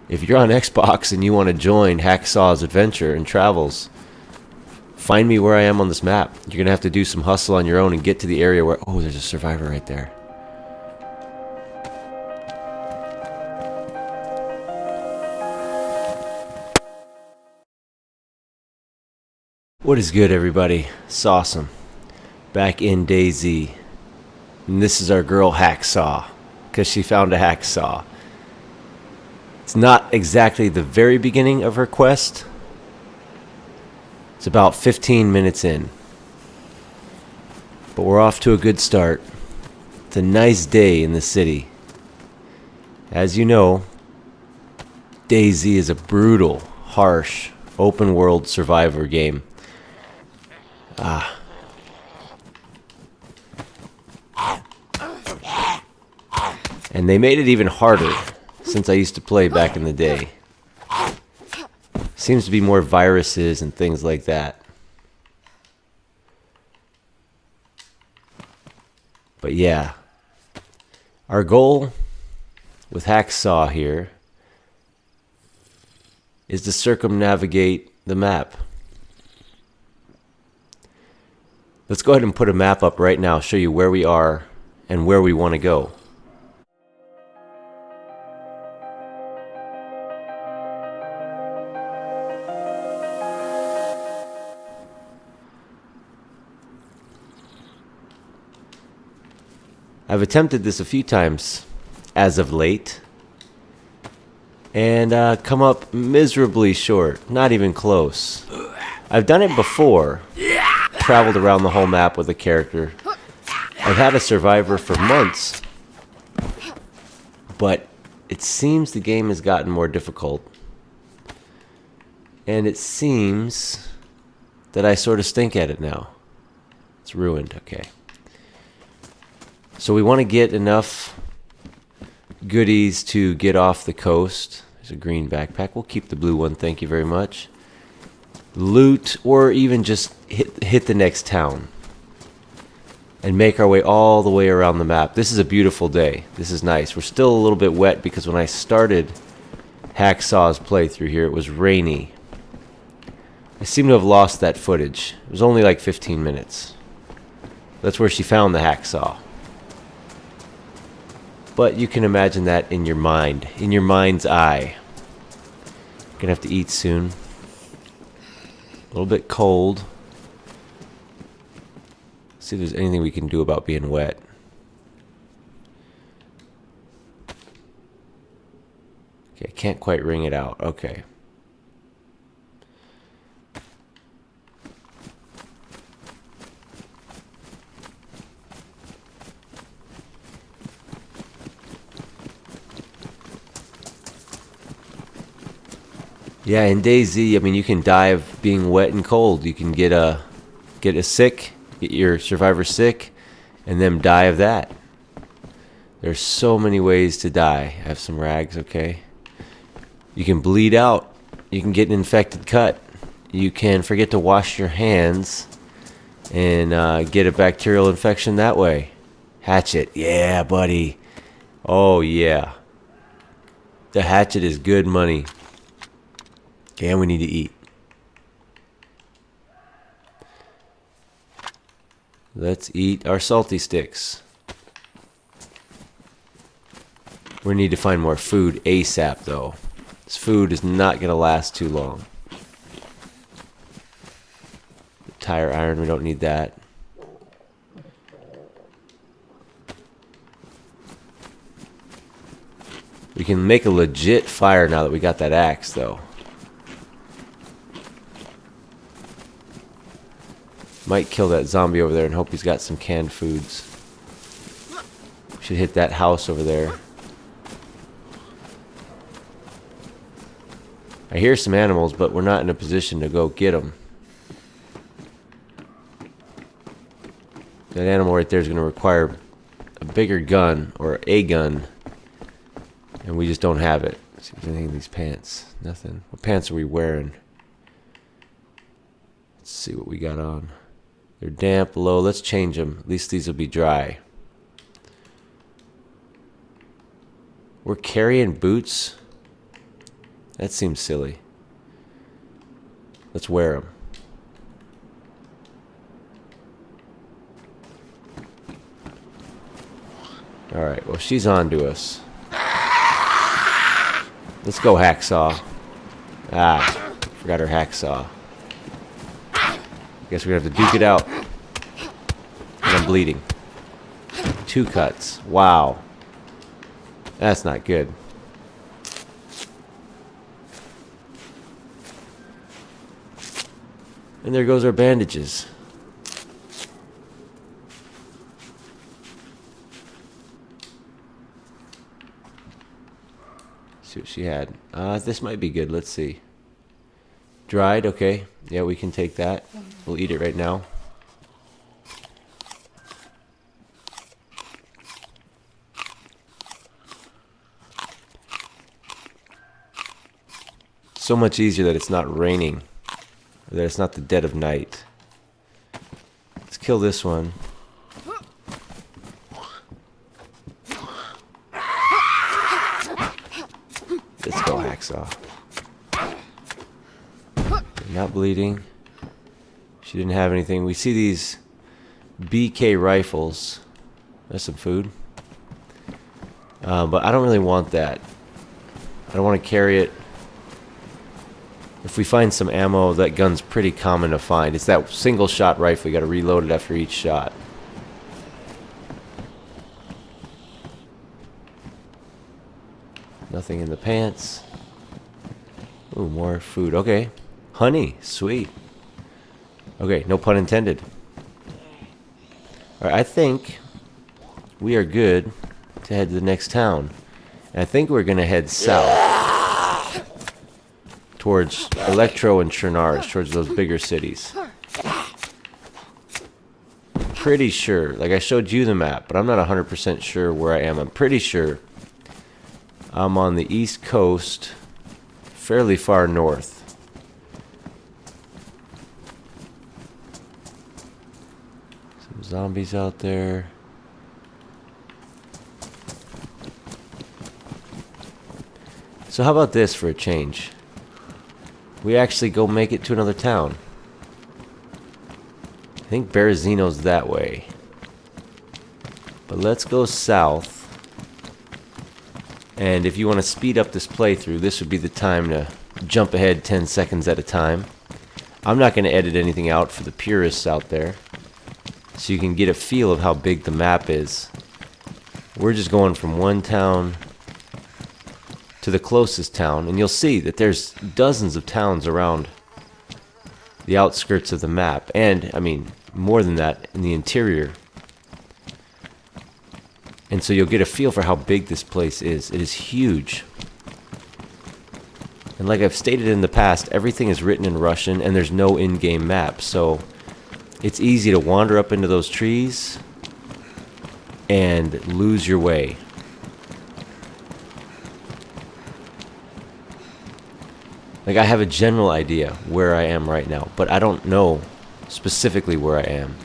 If you're on Xbox and you want to join Hacksaw's adventure and travels, find me where I am on this map. You're going to have to do some hustle on your own and get to the area where... Oh, there's a survivor right there. What is good, everybody? It's awesome. Back in DayZ. And this is our girl Hacksaw, because she found a hacksaw. It's not exactly the very beginning of her quest. It's about 15 minutes in. But we're off to a good start. It's a nice day in the city. As you know, DayZ is a brutal, harsh, open world survivor game. And they made it even harder since I used to play back in the day. Seems to be more viruses and things like that. But yeah, our goal with Hacksaw here is to circumnavigate the map. Let's go ahead and put a map up right now, show you where we are and where we want to go. I've attempted this a few times as of late and come up miserably short, not even close. I've done it before, traveled around the whole map with a character. I've had a survivor for months, but it seems the game has gotten more difficult. And it seems that I sort of stink at it now. It's ruined, okay. So we want to get enough goodies to get off the coast. There's a green backpack. We'll keep the blue one, thank you very much. Loot, or even just hit the next town. And make our way all the way around the map. This is a beautiful day. This is nice. We're still a little bit wet because when I started Hacksaw's playthrough here, it was rainy. I seem to have lost that footage. It was only like 15 minutes. That's where she found the hacksaw. But you can imagine that in your mind, in your mind's eye. Gonna have to eat soon. A little bit cold. See if there's anything we can do about being wet. Okay, I can't quite wring it out. Okay. Yeah, in DayZ, I mean, you can die of being wet and cold. You can get a sick, get your survivor sick, and then die of that. There's so many ways to die. I have some rags, okay? You can bleed out. You can get an infected cut. You can forget to wash your hands and get a bacterial infection that way. Hatchet, yeah, buddy. Oh, yeah. The hatchet is good money. Okay, and we need to eat. Let's eat our salty sticks. We need to find more food ASAP, though. This food is not going to last too long. Tire iron, we don't need that. We can make a legit fire now that we got that axe, though. Might kill that zombie over there and hope he's got some canned foods. Should hit that house over there. I hear some animals, but we're not in a position to go get them. That animal right there is going to require a bigger gun, or a gun. And we just don't have it. Let's see if there's anything in these pants. Nothing. What pants are we wearing? Let's see what we got on. They're damp, low. Let's change them. At least these will be dry. We're carrying boots. That seems silly. Let's wear them. Alright, well, she's on to us. Let's go, Hacksaw. Ah, forgot her hacksaw. Guess we're gonna have to duke it out. And I'm bleeding. 2 cuts. Wow. That's not good. And there goes our bandages. See what she had. This might be good. Let's see. Dried, okay. Yeah, we can take that. We'll eat it right now. So much easier that it's not raining. Or that it's not the dead of night. Let's kill this one. Let's go, Hacksaw. Not bleeding. She didn't have anything. We see these BK rifles. That's some food. But I don't really want that. I don't want to carry it. If we find some ammo, that gun's pretty common to find. It's that single shot rifle. You gotta reload it after each shot. Nothing in the pants. Ooh, more food. Okay. Honey. Sweet. Okay, no pun intended. Alright, I think we are good to head to the next town. And I think we're gonna head south. Towards Electro and Chernarus, towards those bigger cities. Pretty sure, like I showed you the map, but I'm not 100% sure where I am. I'm pretty sure I'm on the east coast, fairly far north. Some zombies out there. So how about this for a change? We actually go make it to another town. I think Berezino's that way. But let's go south. And if you want to speed up this playthrough, this would be the time to jump ahead 10 seconds at a time. I'm not going to edit anything out for the purists out there. So you can get a feel of how big the map is. We're just going from one town to the closest town, and you'll see that there's dozens of towns around the outskirts of the map, and I mean more than that in the interior. And so you'll get a feel for how big this place is. It is huge. And like I've stated in the past, everything is written in Russian and there's no in-game map, so it's easy to wander up into those trees and lose your way. Like, I have a general idea where I am right now, but I don't know specifically where I am.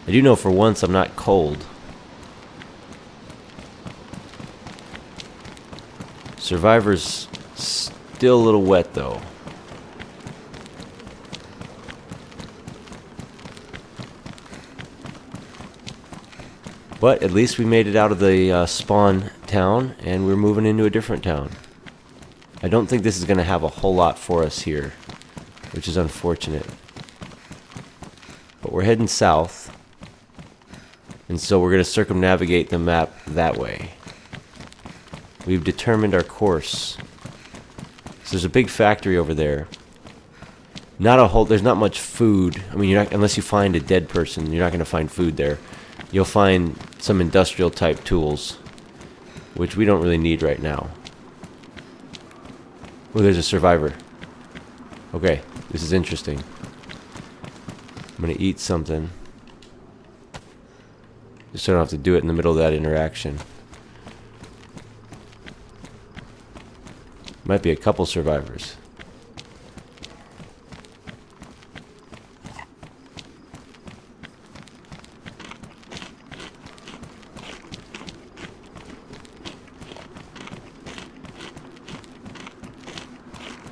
I do know for once I'm not cold. Survivor's still a little wet, though. But at least we made it out of the spawn town, and we're moving into a different town. I don't think this is going to have a whole lot for us here, which is unfortunate. But we're heading south, and so we're going to circumnavigate the map that way. We've determined our course. So there's a big factory over there. There's not much food. I mean, unless you find a dead person, you're not going to find food there. You'll find some industrial type tools, which we don't really need right now. Oh, there's a survivor. Okay, this is interesting. I'm gonna eat something. Just so I don't have to do it in the middle of that interaction. Might be a couple survivors.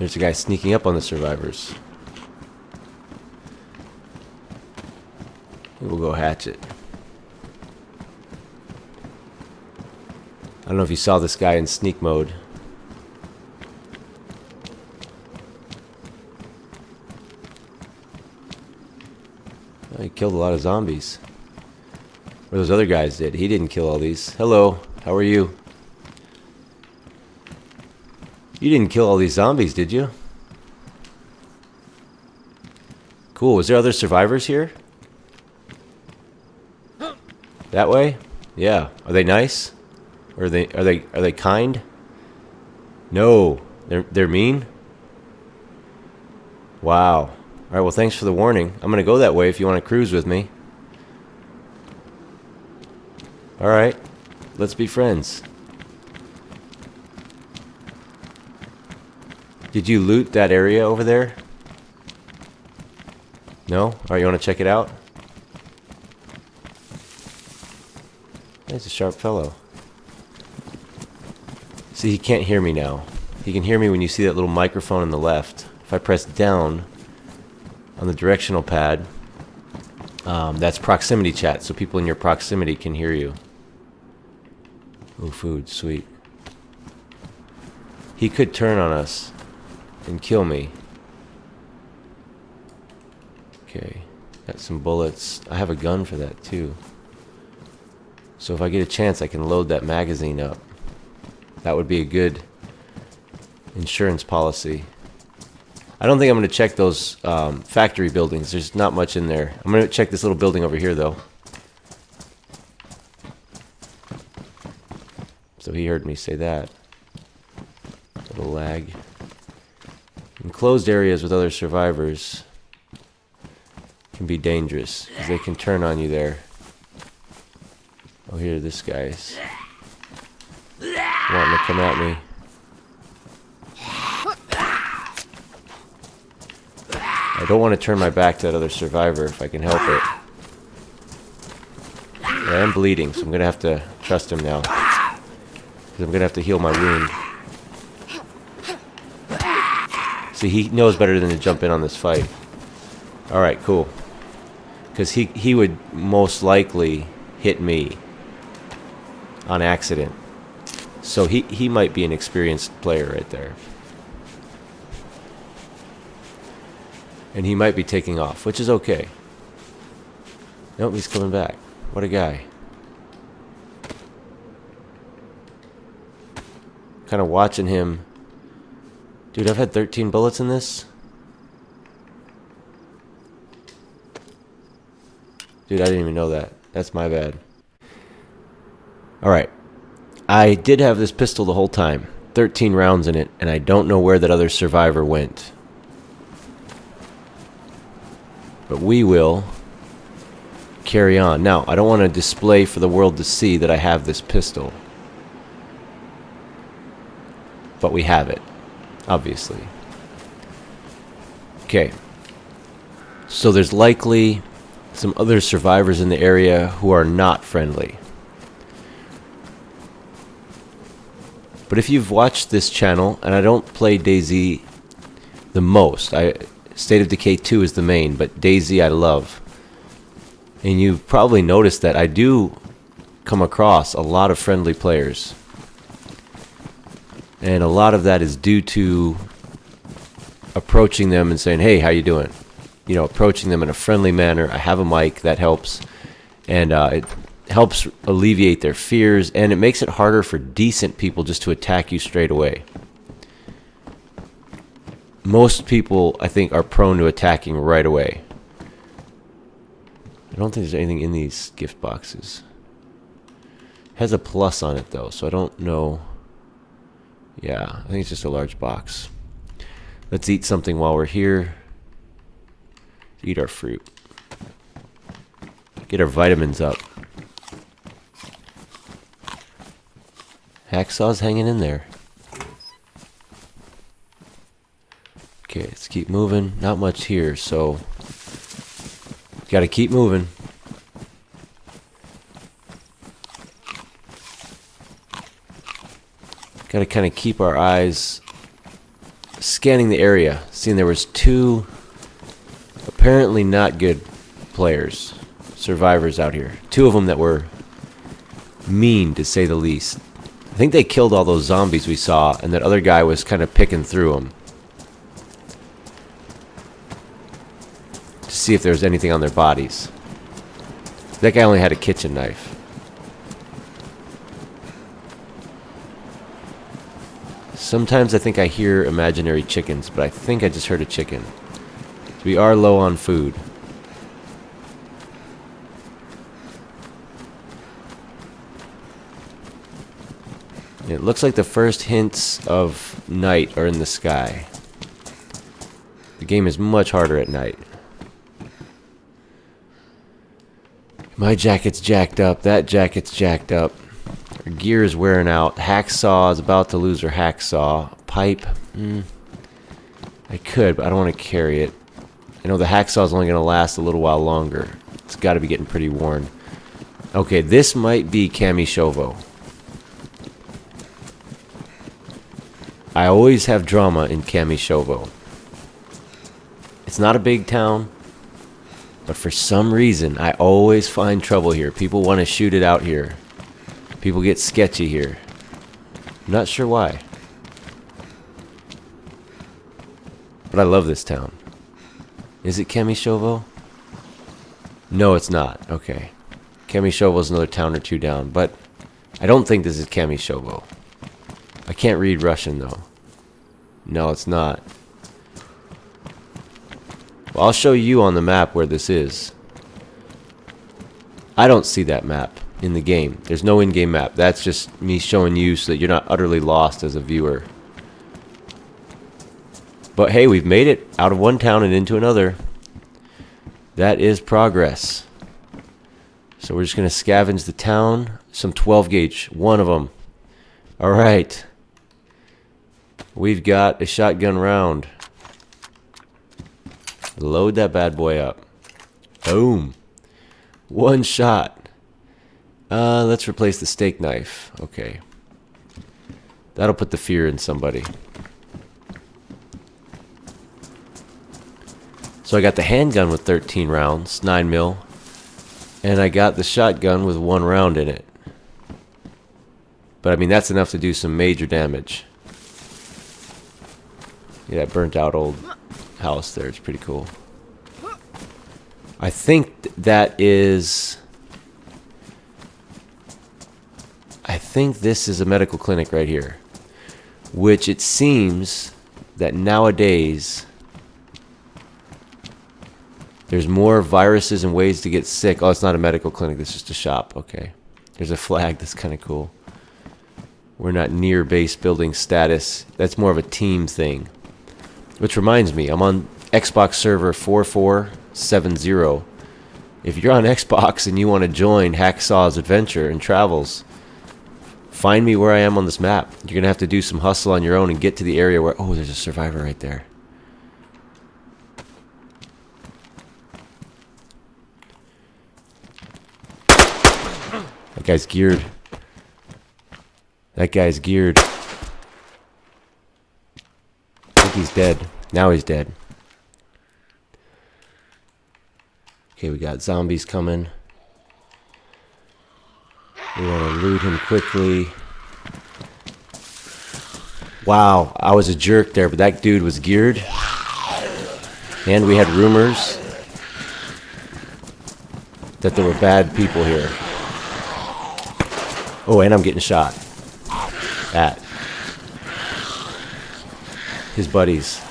There's a guy sneaking up on the survivors. We'll go hatchet. I don't know if you saw this guy in sneak mode. Oh, he killed a lot of zombies. Or those other guys did. He didn't kill all these. Hello, how are you? You didn't kill all these zombies, did you? Cool. Was there other survivors here? That way? Yeah. Are they nice? Or are they kind? No. They're mean? Wow. All right, well, thanks for the warning. I'm going to go that way if you want to cruise with me. All right. Let's be friends. Did you loot that area over there? No? All right, you want to check it out? He's a sharp fellow. See, he can't hear me now. He can hear me when you see that little microphone on the left. If I press down on the directional pad, that's proximity chat, so people in your proximity can hear you. Ooh, food, sweet. He could turn on us and kill me. Okay, got some bullets. I have a gun for that too. So if I get a chance, I can load that magazine up. That would be a good insurance policy. I don't think I'm going to check those factory buildings. There's not much in there. I'm going to check this little building over here, though. So he heard me say that. Little lag. Enclosed areas with other survivors can be dangerous because they can turn on you there. Oh, here this guy's wanting to come at me. I don't want to turn my back to that other survivor if I can help it. I am bleeding, so I'm going to have to trust him now. Because I'm going to have to heal my wound. See, he knows better than to jump in on this fight. Alright, cool. Because he would most likely hit me on accident. So he might be an experienced player right there. And he might be taking off, which is okay. Nope, he's coming back. What a guy. Kind of watching him. Dude, I've had 13 bullets in this. Dude, I didn't even know that. That's my bad. Alright. I did have this pistol the whole time. 13 rounds in it, and I don't know where that other survivor went. But we will carry on. Now, I don't want to display for the world to see that I have this pistol. But we have it, obviously. Okay. So there's likely some other survivors in the area who are not friendly. But if you've watched this channel, and I don't play DayZ the most, State of Decay 2 is the main, but DayZ I love. And you've probably noticed that I do come across a lot of friendly players. And a lot of that is due to approaching them and saying, hey, how you doing? You know, approaching them in a friendly manner. I have a mic, that helps. And it helps alleviate their fears, and it makes it harder for decent people just to attack you straight away. Most people, I think, are prone to attacking right away. I don't think there's anything in these gift boxes. It has a plus on it, though, so I don't know. Yeah, I think it's just a large box. Let's eat something while we're here. Eat our fruit. Get our vitamins up. Hacksaw's hanging in there. Okay, let's keep moving. Not much here, so gotta keep moving. Gotta kind of keep our eyes scanning the area, seeing there was 2 apparently not good players, survivors out here. 2 of them that were mean, to say the least. I think they killed all those zombies we saw, and that other guy was kind of picking through them to see if there was anything on their bodies. That guy only had a kitchen knife. Sometimes I think I hear imaginary chickens, but I think I just heard a chicken. So we are low on food. It looks like the first hints of night are in the sky. The game is much harder at night. My jacket's jacked up. That jacket's jacked up. Her gear is wearing out. Hacksaw is about to lose her hacksaw. Pipe. I could, but I don't want to carry it. I know the hacksaw is only going to last a little while longer. It's got to be getting pretty worn. Okay, this might be Kamishovo. I always have drama in Kamishovo. It's not a big town, but for some reason, I always find trouble here. People want to shoot it out here. People get sketchy here. I'm not sure why. But I love this town. Is it Kamishovo? No, it's not. Okay. Kamishovo is another town or 2 down, but I don't think this is Kamishovo. I can't read Russian, though. No, it's not. Well, I'll show you on the map where this is. I don't see that map in the game. There's no in-game map. That's just me showing you so that you're not utterly lost as a viewer. But hey, we've made it out of one town and into another. That is progress. So we're just going to scavenge the town. Some 12 gauge. One of them. Alright. We've got a shotgun round. Load that bad boy up. Boom. 1 shot. Let's replace the steak knife. Okay. That'll put the fear in somebody. So I got the handgun with 13 rounds, 9mm. And I got the shotgun with 1 round in it. But I mean, that's enough to do some major damage. Yeah, that burnt out old house there. It's pretty cool. I think that is... I think this is a medical clinic right here. Which it seems that nowadays there's more viruses and ways to get sick. Oh, it's not a medical clinic. This is just a shop. Okay. There's a flag. That's kind of cool. We're not near base building status. That's more of a team thing. Which reminds me, I'm on Xbox server 4470. If you're on Xbox and you want to join Hacksaw's adventure and travels, find me where I am on this map. You're going to have to do some hustle on your own and get to the area where... Oh, there's a survivor right there. That guy's geared. That guy's geared. I think he's dead. Now he's dead. Okay, we got zombies coming. We want to loot him quickly. Wow, I was a jerk there, but that dude was geared. And we had rumors that there were bad people here. Oh, and I'm getting shot at. His buddies.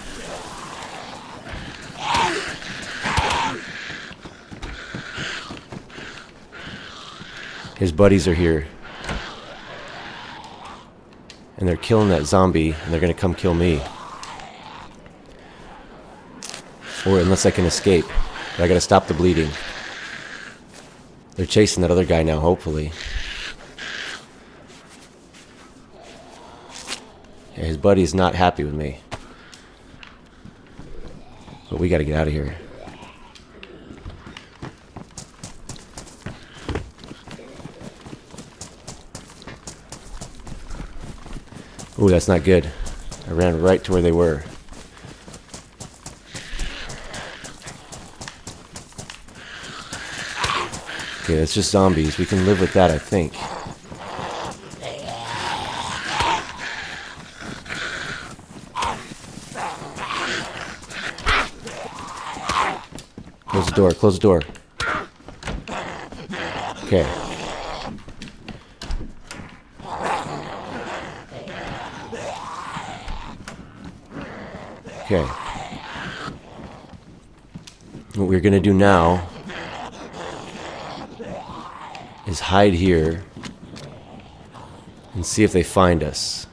His buddies are here. And they're killing that zombie, and they're going to come kill me. Or unless I can escape. But I got to stop the bleeding. They're chasing that other guy now, hopefully. Yeah, his buddy's not happy with me. But we got to get out of here. Ooh, that's not good. I ran right to where they were. Okay, that's just zombies. We can live with that, I think. Close the door, close the door. Okay. Okay. What we're gonna do now is hide here and see if they find us.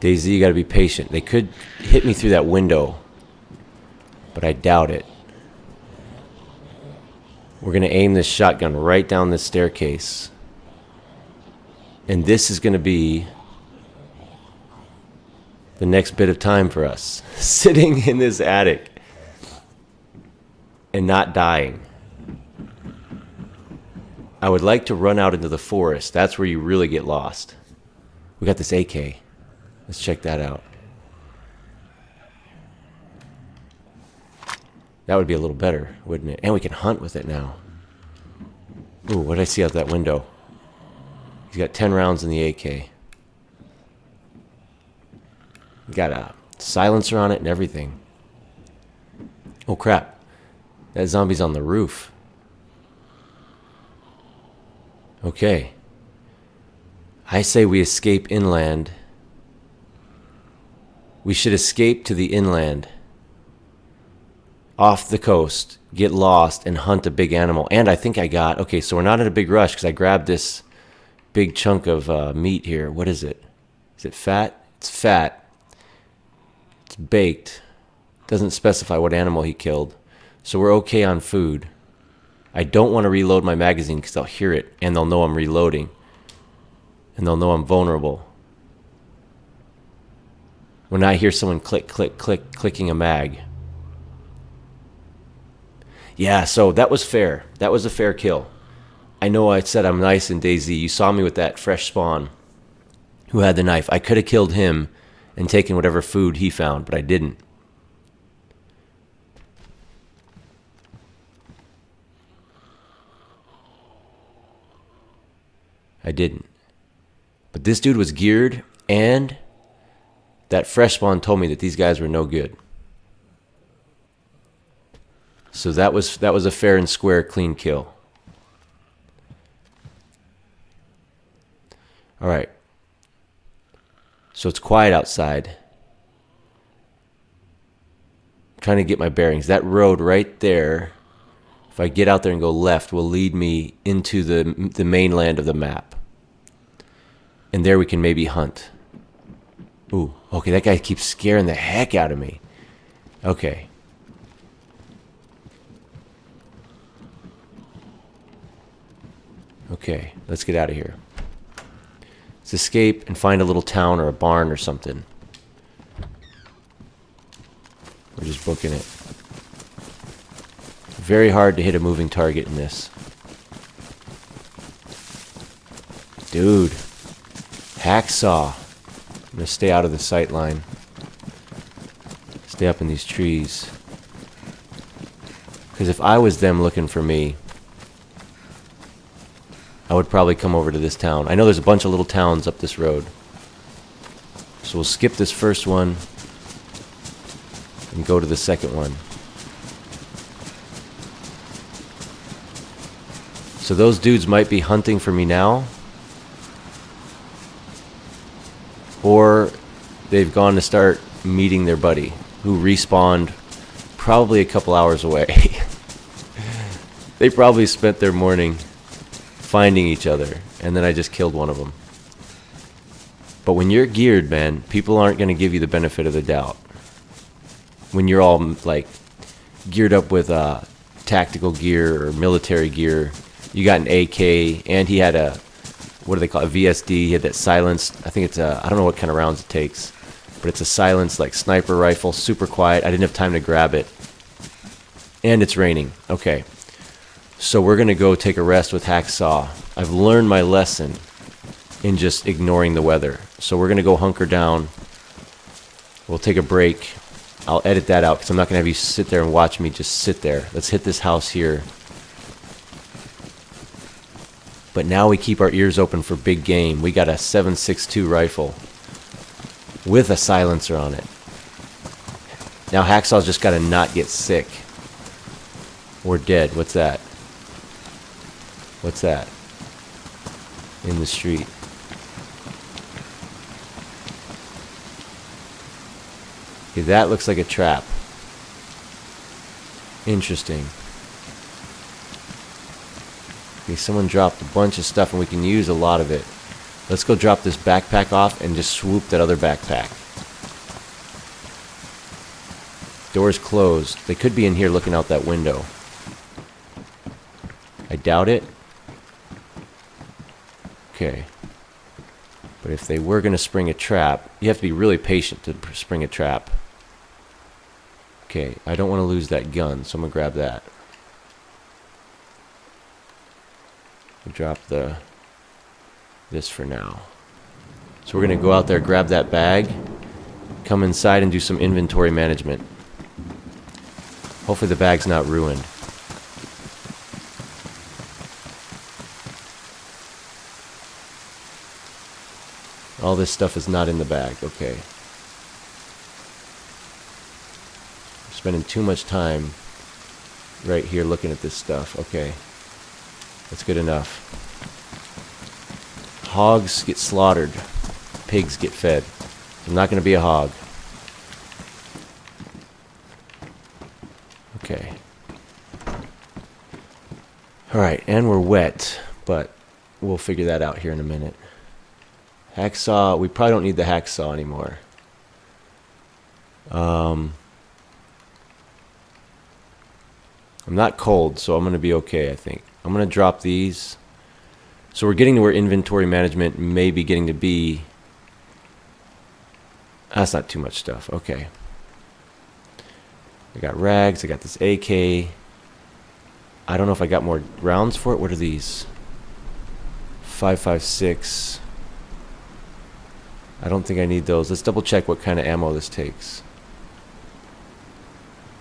DayZ, you gotta be patient. They could hit me through that window, but I doubt it. We're gonna aim this shotgun right down this staircase. And this is gonna be the next bit of time for us. Sitting in this attic and not dying. I would like to run out into the forest. That's where you really get lost. We got this AK. Let's check that out. That would be a little better, wouldn't it? And we can hunt with it now. Ooh, what did I see out that window? He's got 10 rounds in the AK. Got a silencer on it and everything. Oh crap. That zombie's on the roof. Okay. I say we escape inland. We should escape to the inland. Off the coast. Get lost and hunt a big animal. And I think I got... Okay, so we're not in a big rush because I grabbed this big chunk of meat here. What is it? Is it fat? It's fat. It's baked. Doesn't specify what animal he killed. So we're okay on food. I don't want to reload my magazine because they'll hear it and they'll know I'm reloading. And they'll know I'm vulnerable. When I hear someone click, click, click, clicking a mag. Yeah, so that was fair. That was a fair kill. I know I said I'm nice in DayZ. You saw me with that fresh spawn who had the knife. I could have killed him and taken whatever food he found, but I didn't. I didn't. But this dude was geared, and that fresh spawn told me that these guys were no good. So that was a fair and square, clean kill. All right. So it's quiet outside. I'm trying to get my bearings. That road right there, if I get out there and go left, will lead me into the mainland of the map. And there we can maybe hunt. Ooh, okay, that guy keeps scaring the heck out of me. Okay. Okay, let's get out of here. Let's escape and find a little town or a barn or something. We're just booking it. Very hard to hit a moving target in this. Dude. Hacksaw. I'm going to stay out of the sight line. Stay up in these trees. Because if I was them looking for me, I would probably come over to this town. I know there's a bunch of little towns up this road. So we'll skip this first one and go to the second one. So those dudes might be hunting for me now. Or they've gone to start meeting their buddy, who respawned probably a couple hours away. They probably spent their morning finding each other, and then I just killed one of them. But when you're geared, man, people aren't going to give you the benefit of the doubt. When you're all like geared up with tactical gear or military gear, you got an AK, and he had a, what do they call it, a VSD. He had that silenced, I think it's a, I don't know what kind of rounds it takes, but it's a silenced like sniper rifle, super quiet. I didn't have time to grab it. And it's raining. Okay. So we're going to go take a rest with Hacksaw. I've learned my lesson in just ignoring the weather. So we're going to go hunker down. We'll take a break. I'll edit that out because I'm not going to have you sit there and watch me just sit there. Let's hit this house here. But now we keep our ears open for big game. We got a 7.62 rifle with a silencer on it. Now Hacksaw's just got to not get sick. Or dead. What's that? What's that? In the street. Okay, that looks like a trap. Interesting. Okay, someone dropped a bunch of stuff and we can use a lot of it. Let's go drop this backpack off and just swoop that other backpack. Door's closed. They could be in here looking out that window. I doubt it. Okay. But if they were going to spring a trap, you have to be really patient to spring a trap. Okay, I don't want to lose that gun, so I'm going to grab that. We'll drop this for now. So we're going to go out there, grab that bag, come inside and do some inventory management. Hopefully the bag's not ruined. All this stuff is not in the bag. Okay. I'm spending too much time right here looking at this stuff. Okay. That's good enough. Hogs get slaughtered. Pigs get fed. I'm not going to be a hog. Okay. Alright, and we're wet, but we'll figure that out here in a minute. Hacksaw, we probably don't need the hacksaw anymore. I'm not cold, so I'm going to be okay, I think. I'm going to drop these. So we're getting to where inventory management may be getting to be. That's not too much stuff. Okay. I got rags. I got this AK. I don't know if I got more rounds for it. What are these? 5.56. I don't think I need those. Let's double check what kind of ammo this takes.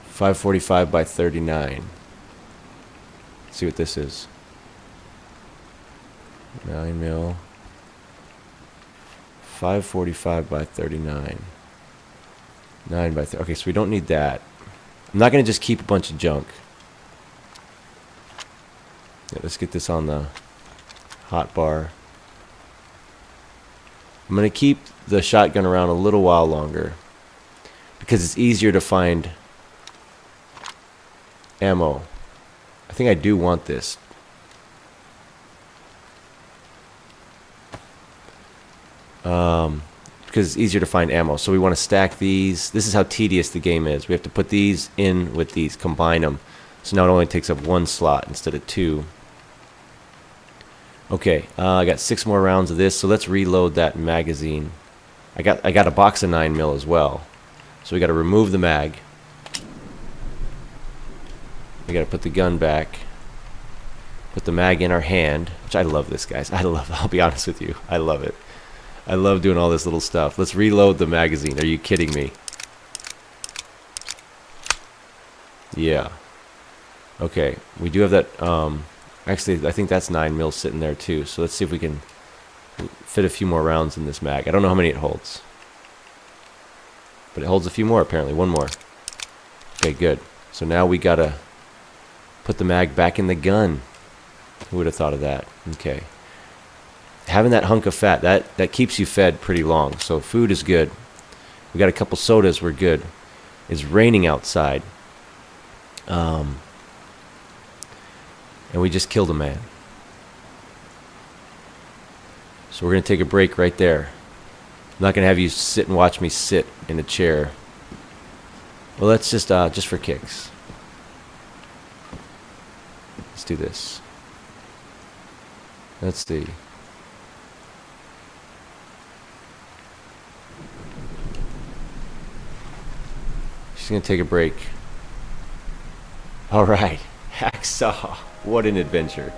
5.45 by 39. Let's see what this is. 9 mil. 5.45 by 39. 9 by 30. Okay, so we don't need that. I'm not going to just keep a bunch of junk. Yeah, let's get this on the hot bar. I'm going to keep the shotgun around a little while longer because it's easier to find ammo. I think I do want this. Because it's easier to find ammo. So we want to stack these. This is how tedious the game is. We have to put these in with these, combine them. So now it only takes up one slot instead of two. Okay, I got 6 more rounds of this, so let's reload that magazine. I got a box of 9 mil as well. So we got to remove the mag. We got to put the gun back. Put the mag in our hand, which I love this, guys. I'll be honest with you. I love it. I love doing all this little stuff. Let's reload the magazine. Are you kidding me? Yeah. Okay, we do have that. Actually, I think that's 9 mil sitting there too. So let's see if we can fit a few more rounds in this mag. I don't know how many it holds, but it holds a few more apparently. One more. Okay, good. So now we gotta put the mag back in the gun. Who would have thought of that? Okay. Having that hunk of fat, that keeps you fed pretty long. So food is good. We got a couple sodas, we're good. It's raining outside. And we just killed a man. So we're going to take a break right there. I'm not going to have you sit and watch me sit in a chair. Well, let's just for kicks. Let's do this. Let's see. She's going to take a break. All right. Hacksaw. What an adventure.